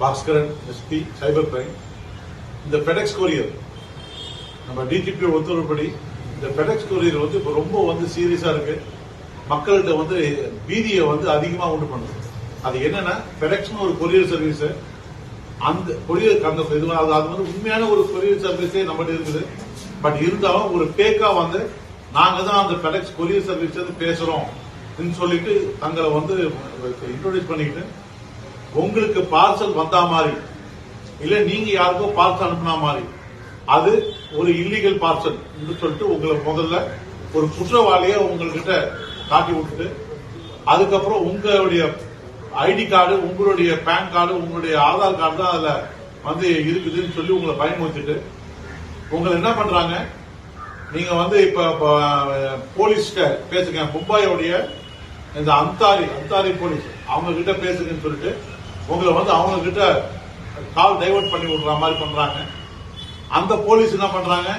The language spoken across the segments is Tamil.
Bhaskaran SP cyber crime. இந்த ஃபெடெக்ஸ் கொரியர் நம்ம டிஜிபி உத்தரவுப்படி இந்த ஃபெடெக்ஸ் கொரியர் வந்து இப்போ ரொம்ப சீரியஸா இருக்கு. மக்கள்கிட்ட பீதியை அதிகமா உண்டு பண்ணுது. அது என்னன்னா ஃபெடெக்ஸ்னு ஒரு கொரியர் சர்வீஸ், அந்த கொரியர் அது உண்மையான ஒரு கொரியர் சர்வீஸே நம்மகிட்ட இருக்குது. பட் இருந்தாலும் ஒரு பேக்கா நாங்க தான் அந்த ஃபெடெக்ஸ் கொரியர் சர்வீஸ் பேசுறோம் சொல்லிட்டு தங்களை இன்ட்ரோடியூஸ் பண்ணிக்கிட்டு உங்களுக்கு பார்சல் வந்தா மாதிரி இல்ல நீங்க யாருக்கோ பார்சல் அனுப்புனா மாதிரி அது ஒரு இல்லீகல் பார்சல் சொல்லிட்டு உங்களை முதல்ல ஒரு குற்றவாளியை உங்ககிட்ட காட்டி விட்டுட்டு அதுக்கப்புறம் உங்களுடைய ஐடி கார்டு, உங்களுடைய பேன் கார்டு, உங்களுடைய ஆதார் கார்டு தான் அதுல இருக்குதுன்னு சொல்லி உங்களை பயமுறுத்திட்டு உங்களை என்ன பண்றாங்க, நீங்க இப்ப போலீஸ்கிட்ட பேசுங்க, மும்பையோடைய இந்த அந்தாரி போலீஸ் அவங்க கிட்ட பேசுங்கன்னு சொல்லிட்டு உங்களை அவங்க கிட்ட கால் டைவர்ட் பண்ணி விடுற மாதிரி பண்றாங்க. அந்த போலீஸ் என்ன பண்றாங்க,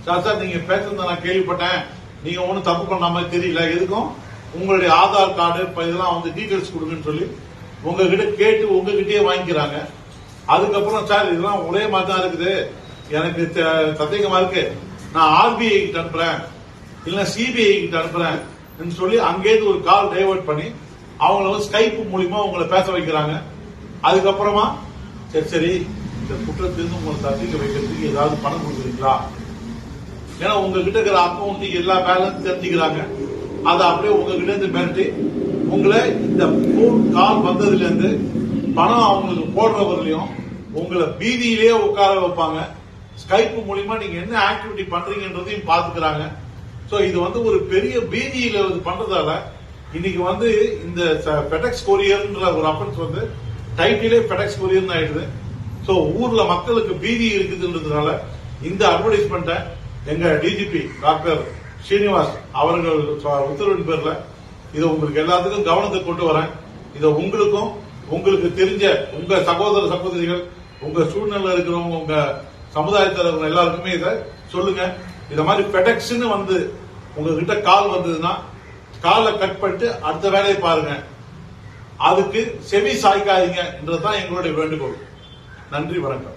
சார் நீங்க பேசுறத நான் கேள்விப்பட்டேன், நீங்க ஒன்னும் தப்பு பண்ண மாதிரி தெரியல, எதுக்கும் உங்களுடைய ஆதார் கார்டு இதெல்லாம் டீடைல்ஸ் கொடுங்கன்னு சொல்லி உங்ககிட்ட கேட்டு உங்ககிட்டயே வாங்கிக்கிறாங்க. அதுக்கப்புறம் சார் இதெல்லாம் ஒரே மாதிரி தான் இருக்குது, எனக்கு சந்தேகமா இருக்கு, நான் ஆர்பிஐ கிட்ட அனுப்புறேன் இல்ல சிபிஐ கிட்ட அனுப்புறேன் சொல்லி அங்கேயிருந்து ஒரு கால் டைவர்ட் பண்ணி அவங்கள ஸ்கைப் மூலியமா உங்களை பேச வைக்கிறாங்க. அதுக்கப்புறமா சரி இந்த குற்றத்திலிருந்து உங்களை தப்பிக்க வைக்கிறதுக்கு ஏதாவது பணம் கொடுக்குறீங்களா, ஏன்னா உங்ககிட்ட இருக்கிற அக்கௌண்ட் எல்லா பேலன்ஸ் தெரிஞ்சுக்கிறாங்க. அதை அப்படியே உங்ககிட்ட இருந்து மிரட்டி உங்களை இந்த போன் கால் வந்ததுல இருந்து பணம் அவங்களுக்கு போடுறவர்களையும் உங்களை பீதியிலேயே உட்கார வைப்பாங்க. ஸ்கைப் மூலியமா நீங்க என்ன ஆக்டிவிட்டி பண்றீங்கன்றதையும் பாத்துக்கிறாங்க. சோ இது ஒரு பெரிய பீதியில பண்றதால இன்னைக்கு இந்த ஃபெடெக்ஸ் கொரியர்ன்ற ஒரு அஃபென்ஸ் டைட்டிலே ஃபெடெக்ஸ் கொரியர் ஆயிடுது. சோ ஊர்ல மக்களுக்கு பீதி இருக்குதுன்றதுனால இந்த அட்வர்டைஸ்மெண்ட்டை எங்க டிஜிபி டாக்டர் ஸ்ரீனிவாஸ் அவர்கள் உத்தரவின் பேர்ல இதை உங்களுக்கு எல்லாத்துக்கும் கவனத்துக்கு கொண்டு வரேன். இதை உங்களுக்கும் உங்களுக்கு தெரிஞ்ச உங்க சகோதர சகோதரிகள், உங்க சூழ்நிலை இருக்கிறவங்க, உங்க சமுதாயத்தில் எல்லாருக்குமே இதை சொல்லுங்க. இத மாதிரி ஃபெடெக்ஸ்னு உங்ககிட்ட கால் வந்ததுன்னா காலை கட் பண்ணிட்டு அடுத்த வேலையை பாருங்க. அதுக்கு செவி சாய்க்காதீங்கன்றதுதான் எங்களுடைய வேண்டுகோள். நன்றி, வணக்கம்.